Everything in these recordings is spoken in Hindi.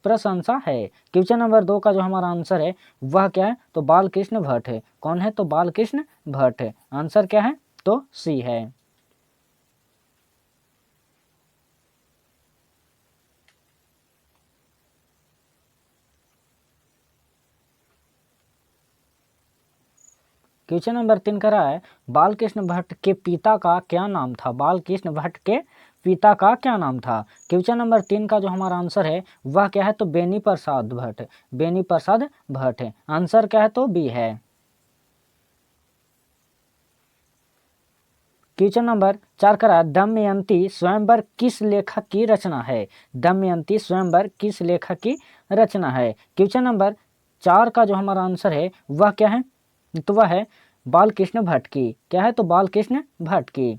प्रशंसा है। क्वेश्चन नंबर 2 का जो हमारा आंसर है वह क्या है, तो बालकृष्ण भट्ट है। कौन है, तो बालकृष्ण भट्ट है। आंसर क्या है, तो सी है। क्वेश्चन नंबर 3 का रहा है बालकृष्ण भट्ट के पिता का क्या नाम था। बालकृष्ण भट्ट के पिता का क्या नाम था। क्वेश्चन नंबर 3 का जो हमारा आंसर है वह क्या है, तो बेनी प्रसाद भट्ट। बेनी प्रसाद भट्ट है। आंसर क्या है, तो बी है। क्वेश्चन नंबर 4 का रहा है दमयंती स्वयंवर किस लेखक की रचना है। दमयंती स्वयंवर किस लेखक की रचना है। क्वेश्चन नंबर 4 का जो हमारा आंसर है वह क्या है, तो वह है बालकृष्ण भट्ट की। क्या है, तो बालकृष्ण भट्ट की।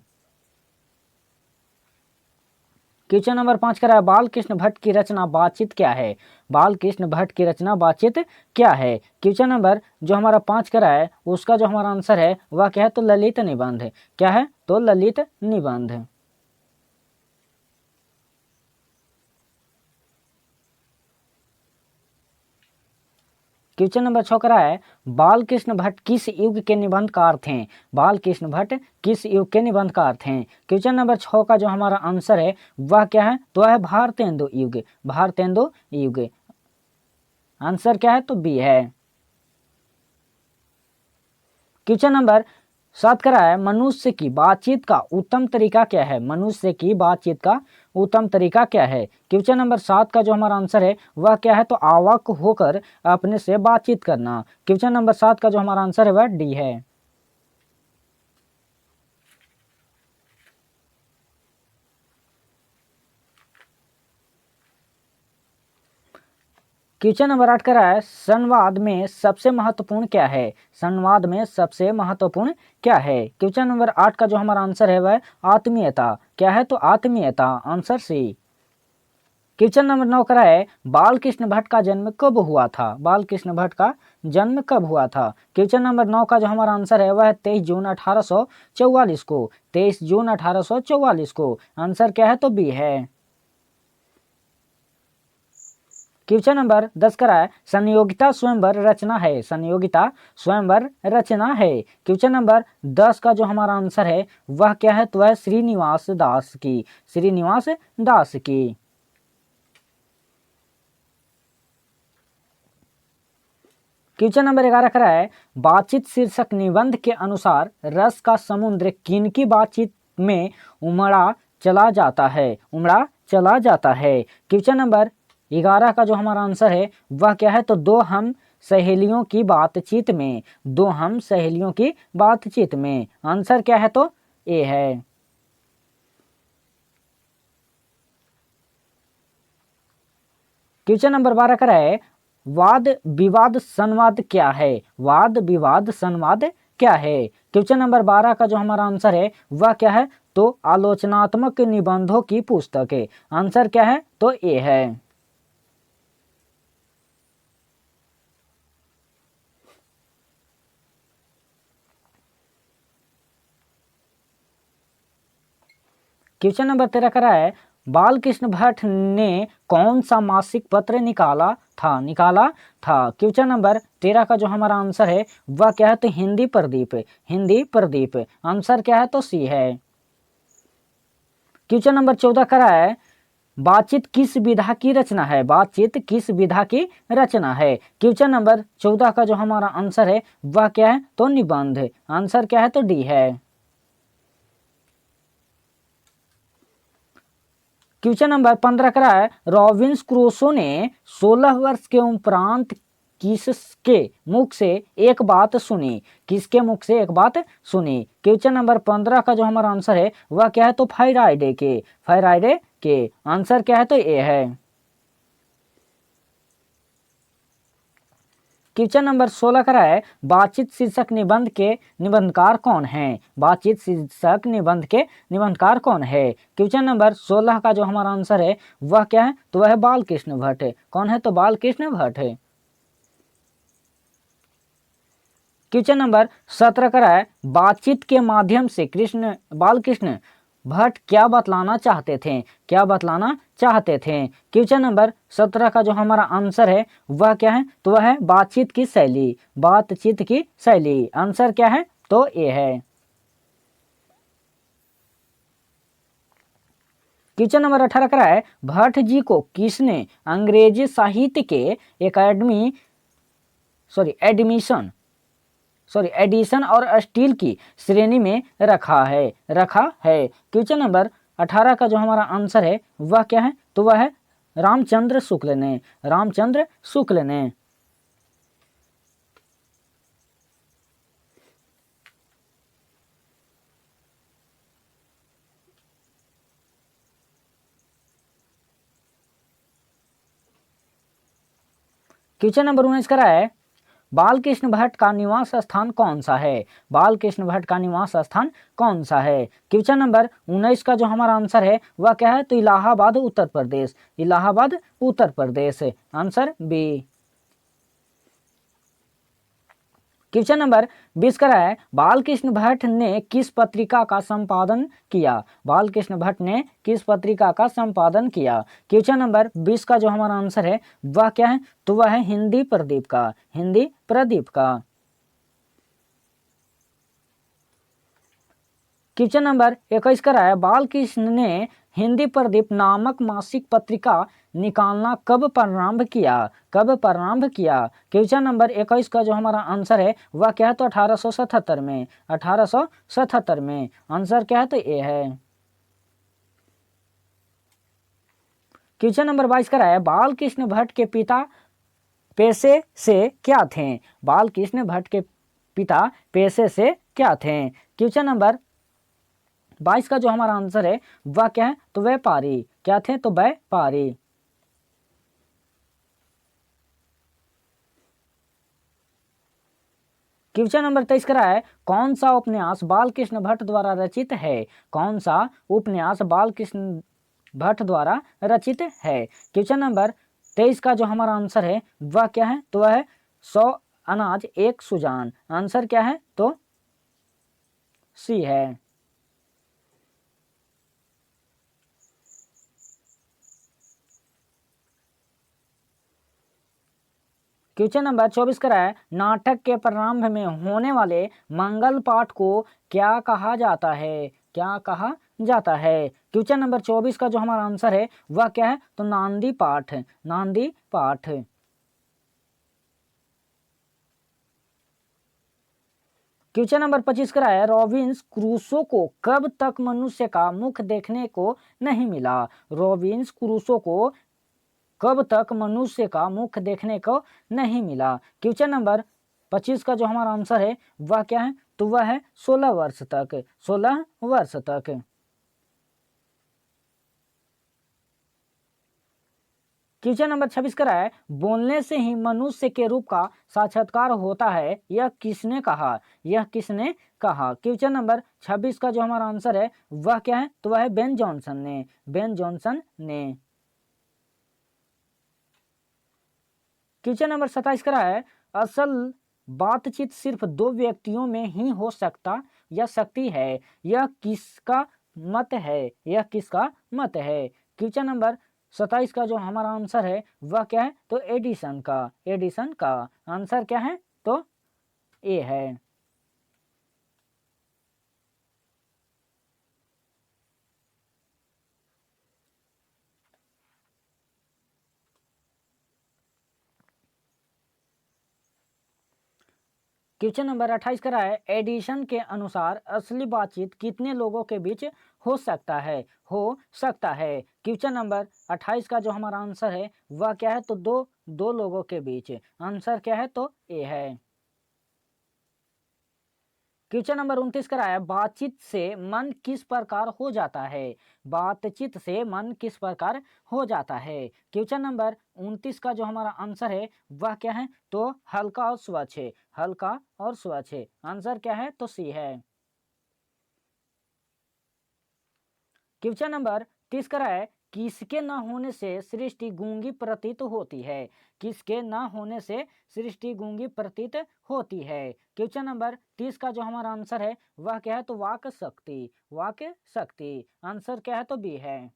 क्वेश्चन नंबर 5 का है बालकृष्ण भट्ट की रचना बातचीत क्या है। बालकृष्ण भट्ट की रचना बातचीत क्या है। क्वेश्चन नंबर जो हमारा 5 का है उसका जो हमारा आंसर है वह क्या है, तो ललित निबंध। क्या है, तो ललित निबंध। क्वेश्चन नंबर 6 का है बालकृष्ण भट्ट किस युग के निबंधकार थे। बालकृष्ण भट्ट किस युग के निबंधकार थे। क्वेश्चन नंबर 6 का जो हमारा आंसर है वह क्या है, तो है भारतेंदु युग। भारतेंदु युग। आंसर क्या है, तो बी है। क्वेश्चन नंबर 7 का है मनुष्य की बातचीत का उत्तम तरीका क्या है। मनुष्य की बातचीत का उत्तम तरीका क्या है। क्वेश्चन नंबर 7 का जो हमारा आंसर है वह क्या है, तो आवक होकर अपने से बातचीत करना। क्वेश्चन नंबर 7 का जो हमारा आंसर है वह डी है। क्वेश्चन नंबर 8 का है संवाद में सबसे महत्वपूर्ण क्या है। संवाद में सबसे महत्वपूर्ण क्या है। क्वेश्चन नंबर 8 का जो हमारा आंसर है वह आत्मीयता। क्या है, तो आत्मीयता। Answer C. क्वेश्चन नंबर 9 का है बालकृष्ण भट्ट का जन्म कब हुआ था। बालकृष्ण भट्ट का जन्म कब हुआ था। क्वेश्चन नंबर 9 का जो हमारा आंसर है वह 23 जून 1844 को। 23 जून 1844 को। आंसर क्या है, तो बी है। क्वेश्चन नंबर 10 का है संयोगिता स्वयंवर रचना है। संयोगिता स्वयंवर रचना है। क्वेश्चन नंबर 10 का जो हमारा आंसर है वह क्या है, तो वह श्रीनिवास दास की। श्रीनिवास दास की। क्वेश्चन नंबर 11 का है बातचीत शीर्षक निबंध के अनुसार रस का समुद्र किनकी बातचीत में उमड़ा चला जाता है। उमड़ा चला जाता है। क्वेश्चन नंबर 11 का जो हमारा आंसर है वह क्या है, तो दो हम सहेलियों की बातचीत में। दो हम सहेलियों की बातचीत में। आंसर क्या है, तो ए है। क्वेश्चन नंबर 12 का है वाद विवाद संवाद क्या है। वाद विवाद संवाद क्या है। क्वेश्चन नंबर 12 का जो हमारा आंसर है वह क्या है, तो आलोचनात्मक निबंधों की पुस्तक है। आंसर क्या है, तो ए है। क्वेश्चन नंबर 13 का है बालकृष्ण भट्ट ने कौन सा मासिक पत्र निकाला था। निकाला था। क्वेश्चन नंबर 13 का जो हमारा आंसर है वह क्या है, तो हिंदी प्रदीप। हिंदी प्रदीप। आंसर क्या है, तो सी है। क्वेश्चन नंबर 14 का है बातचीत किस विधा की रचना है। बातचीत किस विधा की रचना है। क्वेश्चन नंबर 14 का जो हमारा आंसर है वह क्या है, तो निबंध। आंसर क्या है, तो डी है। क्वेश्चन नंबर 15 का है रॉबिन्स क्रूसो ने 16 वर्ष के उपरांत किसके मुख से एक बात सुनी। किसके मुख से एक बात सुनी। क्वेश्चन नंबर 15 का जो हमारा आंसर है वह क्या है, तो फायराइडे के। फायराइडे के। आंसर क्या है, तो ए है। क्वेश्चन नंबर 16 का है बातचीत शीर्षक निबंध के निबंधकार कौन है। बातचीत शीर्षक निबंध के निबंधकार कौन है। क्वेश्चन नंबर 16 का जो हमारा आंसर है वह क्या है, तो वह है बालकृष्ण भट्ट। कौन है, तो बालकृष्ण भट्ट है। क्वेश्चन नंबर 17 का है बातचीत के माध्यम से कृष्ण बालकृष्ण भट्ट क्या बतलाना चाहते थे, क्या बतलाना चाहते थे। क्वेश्चन नंबर 17 का जो हमारा आंसर है वह क्या है, तो वह है बातचीत की शैली, बातचीत की शैली। आंसर क्या है, तो ये है। क्वेश्चन नंबर 18 का है भट्ट जी को किसने अंग्रेजी साहित्य के एकेडमी एडिशन और स्टील की श्रेणी में रखा है, क्वेश्चन नंबर 18 का जो हमारा आंसर है वह क्या है, तो वह है रामचंद्र शुक्ल ने, रामचंद्र शुक्ल ने। क्वेश्चन नंबर 19 का है बालकृष्ण भट्ट का निवास स्थान कौन सा है, बालकृष्ण भट्ट का निवास स्थान कौन सा है। क्वेश्चन नंबर 19 का जो हमारा आंसर है वह क्या है, तो Allahabad Uttar Pradesh, Allahabad Uttar Pradesh. Answer B. Question number 20 का है बालकृष्ण भट्ट ने किस पत्रिका का संपादन किया, बालकृष्ण भट्ट ने किस पत्रिका का संपादन किया। क्वेश्चन नंबर 20 का जो हमारा आंसर है वह क्या है, तो वह है हिंदी प्रदीप का, हिंदी प्रदीप का। क्वेश्चन नंबर 21 का है बालकृष्ण ने हिंदी प्रदीप नामक मासिक पत्रिका निकालना कब प्रारंभ किया, कब प्रारंभ किया। क्वेश्चन नंबर 21 का जो हमारा आंसर है वह क्या है, तो 1877 में, 1877 में। आंसर क्या है, तो ये है। क्वेश्चन नंबर 22 का है बालकृष्ण भट्ट के पिता पेशे से क्या थे, बालकृष्ण भट्ट के पिता पेशे से क्या थे। क्वेश्चन नंबर 22 का जो हमारा आंसर है वह क्या है, तो व्यापारी, क्या थे, तो व्यापारी। क्वेश्चन नंबर 23 का है कौन सा उपन्यास बालकृष्ण भट्ट द्वारा रचित है, कौन सा उपन्यास बालकृष्ण भट्ट द्वारा रचित है। क्वेश्चन नंबर 23 का जो हमारा आंसर है वह क्या है, तो वह है 100 अनाज एक सुजान। आंसर क्या है, तो सी है। क्वेश्चन नंबर 24 का है नाटक के प्रारंभ में होने वाले मंगल पाठ को क्या कहा जाता है, क्या कहा जाता है। क्वेश्चन नंबर 24 का जो हमारा आंसर है वह क्या है, तो नांदी पाठ, नांदी पाठ। क्वेश्चन नंबर 25 का है रॉबिन्स क्रूसो को कब तक मनुष्य का मुख देखने को नहीं मिला, रॉबिन्स क्रूसो को कब तक मनुष्य का मुख देखने को नहीं मिला। क्वेश्चन नंबर 25 का जो हमारा आंसर है वह क्या है, तो वह है 16 वर्ष तक, 16 वर्ष तक। क्वेश्चन नंबर 26 का है बोलने से ही मनुष्य के रूप का साक्षात्कार होता है, यह किसने कहा, यह किसने कहा। क्वेश्चन नंबर 26 का जो हमारा आंसर है वह क्या है, तो वह है बेन जॉनसन ने, बेन जॉनसन ने। क्वेश्चन नंबर 27 का है असल बातचीत सिर्फ दो व्यक्तियों में ही हो सकता या सकती है, यह किसका मत है, यह किसका मत है। क्वेश्चन नंबर 27 का जो हमारा आंसर है वह क्या है, तो एडिसन का, एडिसन का। आंसर क्या है, तो ए है। क्वेश्चन नंबर 28 का है एडिशन के अनुसार असली बातचीत कितने लोगों के बीच हो सकता है, हो सकता है। क्वेश्चन नंबर 28 का जो हमारा आंसर है वह क्या है, तो दो लोगों के बीच। आंसर क्या है, तो ए है। क्वेश्चन नंबर 29 का है बातचीत से मन किस प्रकार हो जाता है, बातचीत से मन किस प्रकार हो जाता है। क्वेश्चन नंबर 29 का जो हमारा आंसर है वह क्या है, तो हल्का और स्वच्छ, हल्का और स्वच्छ। आंसर क्या है, तो सी है। क्वेश्चन नंबर 30 का है किसके न होने से सृष्टि गूंगी प्रतीत होती है? किसके न होने से सृष्टि गूंगी प्रतीत होती है? क्वेश्चन नंबर 30 का जो हमारा आंसर है वह क्या है? तो वाक शक्ति। वाक शक्ति आंसर क्या है? तो बी है।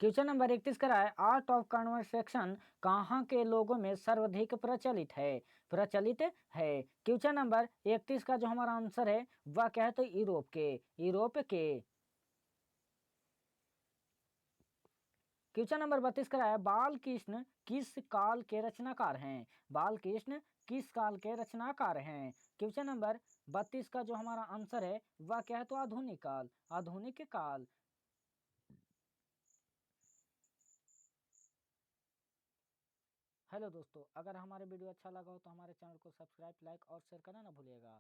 क्वेश्चन नंबर 31 करा है, आर्ट ऑफ कन्वर्सेशन कहाँ के लोगों में सर्वाधिक प्रचलित है? प्रचलित है। क्वेश्चन नंबर 31 का जो हमारा आंसर है वह क्या है? तो यूरोप के। यूरोप के। क्वेश्चन नंबर 32 करा है, बाल कृष्ण किस काल के रचनाकार हैं? बाल कृष्ण किस काल के रचनाकार हैं? क्वेश्चन नंबर 32 का जो हमारा आंसर है वह क्या है? तो आधुनिक काल। आधुनिक काल। हेलो दोस्तों, अगर हमारे वीडियो अच्छा लगा हो तो हमारे चैनल को सब्सक्राइब, लाइक और शेयर करना ना भूलिएगा।